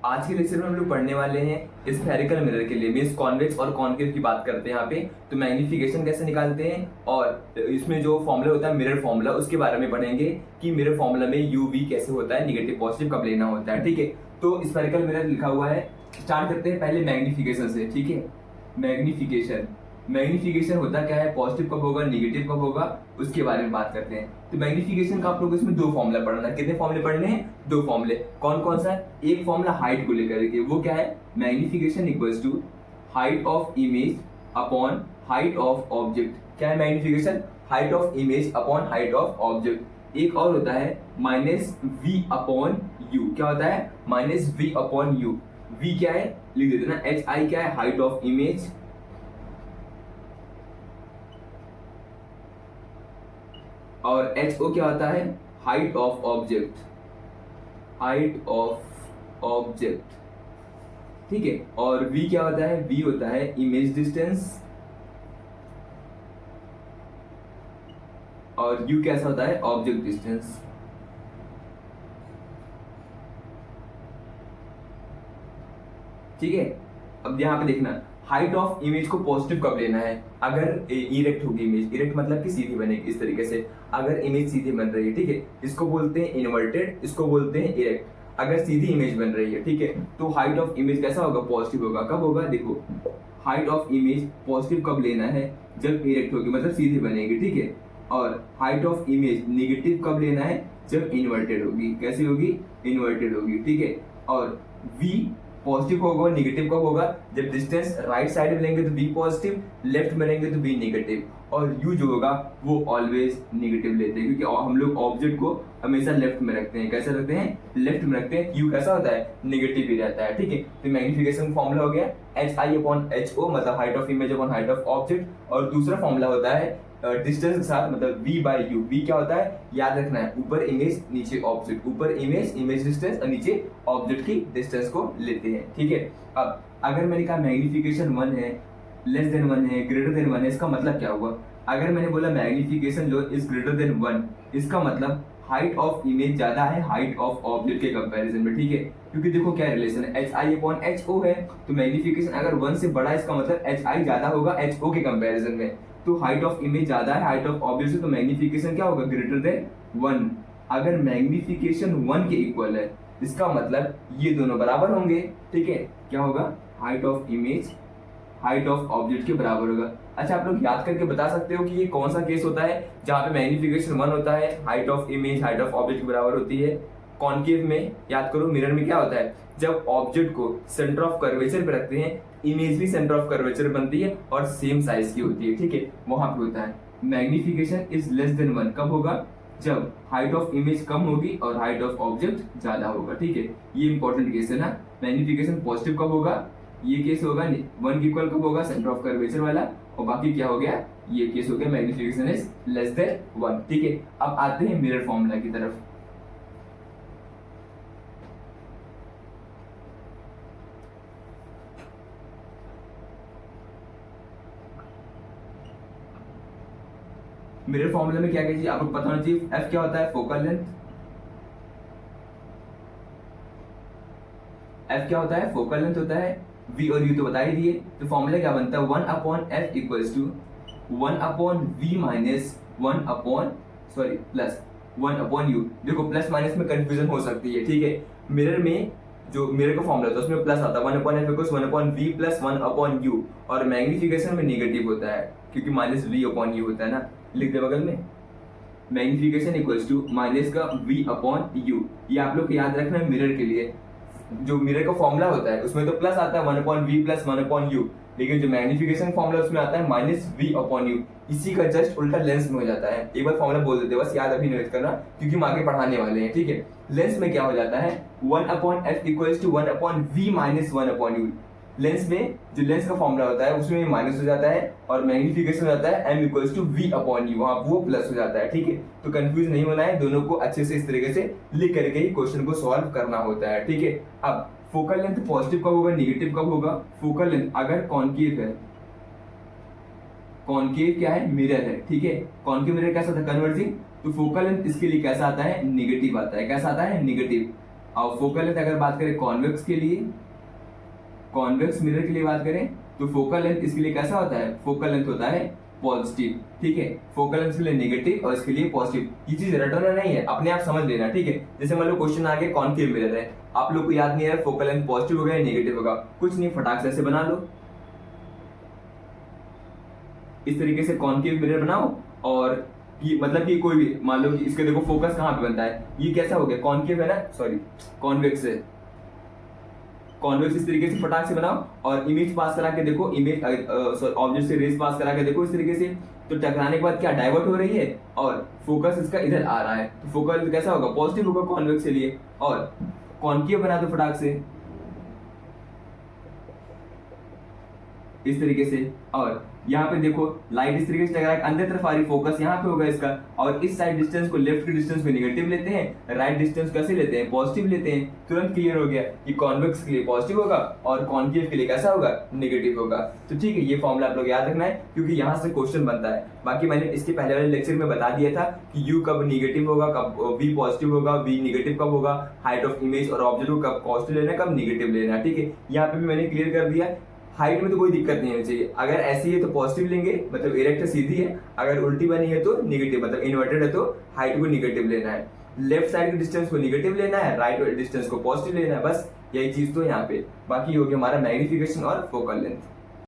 आज के लेक्चर में हम लोग पढ़ने वाले हैं स्फेरिकल मिरर के लिए, मीन्स कॉन्वेक्स और कॉन्केव की बात करते हैं यहाँ पे। तो मैग्नीफिकेशन कैसे निकालते हैं और इसमें जो फॉर्मूला होता है मिरर फॉर्मूला, उसके बारे में पढ़ेंगे कि मिरर फॉर्मूला में यू वी कैसे होता है, निगेटिव पॉजिटिव कब लेना होता है। ठीक है, तो स्फेरिकल मिरर लिखा हुआ है। स्टार्ट करते हैं पहले मैग्नीफिकेशन से। ठीक है, मैग्नीफिकेशन होता क्या है, पॉजिटिव कब होगा, निगेटिव कब होगा, उसके बारे में बात करते हैं। तो मैग्नीफिकेशन का आप लोग इसमें दो फॉर्मूला पढ़ना है। कितने फॉर्मूले पढ़ने हैं? दो फॉर्मूले। कौन कौन सा? एक फॉर्मूला हाइट को लेकर के, वो क्या है, magnification equals to height of image upon height of object. क्या है magnification? Height of image upon height of object. एक और होता है माइनस वी अपॉन यू। क्या होता है? Minus v upon u. V क्या है लिख देते ना, एच आई क्या है, हाइट ऑफ इमेज, और एच ओ क्या होता है, height of object, height of object. ठीक है, और v क्या होता है, v होता है इमेज डिस्टेंस, और u कैसा होता है, ऑब्जेक्ट डिस्टेंस। ठीक है, अब यहाँ पे देखना, हाइट ऑफ इमेज को पॉजिटिव कब लेना है, अगर इरेक्ट होगी इमेज। इरेक्ट मतलब कि सीधी बनेगी इस तरीके से, अगर इमेज सीधी बन रही है। ठीक है, इसको बोलते हैं इन्वर्टेड, इसको बोलते हैं इरेक्ट। अगर सीधी इमेज बन रही है, ठीक है, तो हाइट ऑफ इमेज कैसा होगा, पॉजिटिव होगा। कब होगा, देखो, हाइट ऑफ इमेज पॉजिटिव कब लेना है, जब इरेक्ट होगी, मतलब सीधी बनेगी। ठीक है, और हाइट ऑफ इमेज निगेटिव कब लेना है, जब इन्वर्टेड होगी। कैसी होगी, इन्वर्टेड होगी। ठीक है, और v पॉजिटिव होगा, निगेटिव कब होगा, जब डिस्टेंस राइट साइड में लेंगे तो v पॉजिटिव, लेफ्ट में लेंगे तो v नेगेटिव, और u जो होगा वो ऑलवेज नेगेटिव लेते हैं, क्योंकि हम लोग ऑब्जेक्ट को हमेशा लेफ्ट में रखते हैं। कैसे रखते हैं, लेफ्ट में रखते हैं। u कैसा होता है, नेगेटिव ही रहता है। ठीक है, तो मैग्नीफिकेशन फॉर्मूला हो गया एच आई अपॉन एच ओ, मतलब height of image upon height of object. और दूसरा फॉर्मूला होता है डिस्टेंस के साथ, मतलब v बाई यू। v क्या होता है, याद रखना है, ऊपर इमेज नीचे ऑब्जेक्ट, ऊपर इमेज, इमेज डिस्टेंस, और नीचे ऑब्जेक्ट की डिस्टेंस को लेते हैं। ठीक है, अब अगर मैंने कहा मैग्नीफिकेशन 1 है, लेस देन 1 है, ग्रेटर देन 1 है, इसका मतलब क्या हुआ? अगर मैंने बोला मैग्नीफिकेशन जो इज ग्रेटर देन 1, इसका मतलब हाइट ऑफ इमेज ज्यादा है हाइट ऑफ ऑब्जेक्ट के कंपैरिजन में। ठीक है, क्योंकि देखो क्या रिलेशन है, एच आई अपॉन एच ओ है, तो मैग्नीफिकेशन अगर 1 से बड़ा है, इसका मतलब एच आई ज्यादा होगा एच ओ के कंपैरिजन में। तो हाइट ऑफ इमेज ज्यादा है हाइट ऑफ ऑब्जेक्ट से, तो मैग्नीफिकेशन क्या होगा, ग्रेटर देन 1। अगर मैग्नीफिकेशन 1 के इक्वल है, इसका मतलब ये दोनों बराबर होंगे। ठीक है, क्या होगा, height of image height of object के बराबर होगा। अच्छा, आप लोग याद करके बता सकते हो कि ये कौन सा केस होता है जहाँ पे मैग्नीफिकेशन 1 होता है, height of image height of object के बराबर होती है? कॉन्केव में, याद करो, मिरर में क्या होता है, जब ऑब्जेक्ट को सेंटर ऑफ कर्वेचर पे रखते हैं, इमेज भी सेंटर ऑफ कर्वेचर बनती है और सेम साइज की होती है। ठीक है, वहां पे होता है मैग्नीफिकेशन इज लेस देन 1। कब होगा, जब हाइट ऑफ इमेज कम होगी और हाइट ऑफ ऑब्जेक्ट ज्यादा होगा। ठीक है, ये इंपॉर्टेंट केस है ना। मैग्नीफिकेशन पॉजिटिव कब होगा, ये केस होगा 1 के इक्वल कब होगा, सेंटर ऑफ कर्वेचर वाला, और बाकी क्या हो गया, ये केस हो गया मैग्नीफिकेशन इज लेस देन 1। ठीक है, अब आते हैं मिरर फॉर्मूला की तरफ। मिरर फॉर्मूला में क्या क्या चाहिए, आपको पता होना चाहिए। एफ क्या होता है, फोकल लेंथ, एफ क्या होता है, फोकल लेंथ होता है, v और u तो बता ही दिए। तो फॉर्मूला क्या बनता है, 1 upon f equals to 1 upon v minus 1 upon plus 1 upon u. देखो प्लस माइनस में कंफ्यूजन हो सकती है। ठीक है, मिरर में जो मिरर का फॉर्मूला होता है उसमें प्लस आता है, 1 upon f equals 1 upon v plus 1 upon u, और मैग्नीफिकेशन में नेगेटिव होता है क्योंकि माइनस वी अपॉन यू होता है ना। लिख दे बगल में, मैग्नीफिकेशन इक्वल्स टू माइनस का v अपॉन यू। ये आप लोग को याद रखना है मिरर के लिए। जो मिरर का फॉर्मूला होता है उसमें तो प्लस आता है 1 upon v plus 1 upon u, लेकिन जो मैग्नीफिकेशन फॉर्मूला उसमें आता है माइनस वी अपॉन यू। इसी का जस्ट उल्टा लेंस में हो जाता है। एक बार फॉर्मूला बोल देते हैं, बस याद अभी नहीं करना क्योंकि हम आगे पढ़ाने वाले हैं। ठीक है, लेंस में क्या हो जाता है, 1 upon f equals to 1 upon v minus 1 upon u. Lens में जो लेंस का फॉर्मूला होता है उसमें माइनस हो जाता है, और मैग्नीफिकेशन हो जाता है m equals to v upon u, वहां वो प्लस हो जाता है। ठीक है, तो कंफ्यूज नहीं होना है, दोनों को अच्छे से इस तरीके से लिख करके ही क्वेश्चन को सॉल्व करना होता है। ठीक है, अब फोकल लेंथ पॉजिटिव कब होगा, निगेटिव कब होगा? फोकल लेंथ अगर कॉन्केव है, कॉन्केव क्या है, मिरर है। ठीक है, कॉन्केव मिरर कैसा था, कन्वर्जिंग, तो फोकल लेंथ इसके लिए कैसा आता है, निगेटिव आता है। कैसा आता है, निगेटिव। और फोकल लेंथ अगर बात करें कॉन्वेक्स के लिए, कॉन्वेक्स मिरर के लिए बात करें तो फोकल लेंथ इसके लिए कैसा होता है, फोकल लेंथ होता है पॉजिटिव, ठीक है। फोकल लेंथ के लिए नेगेटिव और इसके लिए पॉजिटिव। ये चीज रटना नहीं है, अपने आप समझ लेना, ठीक है। जैसे मान लो क्वेश्चन आ गया कॉनकेव मिरर है, आप लोग को याद नहीं है फोकल लेंथ पॉजिटिव होगा या नेगेटिव होगा, कुछ नहीं, फटाक से ऐसे बना लो, इस तरीके से कॉनकेव मिरर बनाओ। और ये मतलब कि कोई भी मान लो कि इसके देखो फोकस कहाँ पे बनता है, ये कैसा हो गया, कॉनकेव है ना, सॉरी कॉन्वेक्स है, कॉन्वेक्स इस तरीके से फटाक से बनाओ। और इमेज पास करा के देखो, इमेज ऑब्जेक्ट से रेस पास करा के देखो इस तरीके से, तो टकराने के बाद क्या डाइवर्ट हो रही है और फोकस इसका इधर आ रहा है, तो फोकल कैसा होगा, पॉजिटिव होगा कॉन्वेक्स के लिए। और कॉनकेव बना दो फटाक से इस तरीके से। और यहाँ पे देखो लाइट इस तरीके से टकरा के अंदर तरफ आ रही, फोकस यहाँ पे होगा इसका। और इस साइड डिस्टेंस को, लेफ्ट के डिस्टेंस को नेगेटिव लेते हैं, राइट डिस्टेंस कैसे लेते हैं, पॉजिटिव लेते हैं। तुरंत क्लियर हो गया कि कॉन्वेक्स के लिए पॉजिटिव होगा और कॉनकेव के लिए कैसा होगा, नेगेटिव होगा। तो ठीक है, ये फॉर्मूला आप लोग याद रखना है क्योंकि यहाँ से क्वेश्चन बनता है। बाकी मैंने इसके पहले वाले लेक्चर में बता दिया था कि यू कब निगेटिव होगा, कब वी पॉजिटिव होगा, वी निगेटिव कब होगा, हाइट ऑफ इमेज और ऑब्जेक्ट को कब पॉजिटिव लेना है, कब निगेटिव लेना है, ठीक है। यहाँ पे भी मैंने क्लियर कर दिया। हाइट में तो कोई दिक्कत नहीं होनी चाहिए, अगर ऐसी है तो पॉजिटिव लेंगे, मतलब इरेक्ट सीधी है, अगर उल्टी बनी है तो निगेटिव, मतलब इन्वर्टेड है तो हाइट को निगेटिव लेना है, लेफ्ट साइड के डिस्टेंस को निगेटिव लेना है, राइट डिस्टेंस को पॉजिटिव लेना है, बस यही चीज तो यहाँ पे। बाकी हो गया हमारा मैग्निफिकेशन और फोकल लेंथ।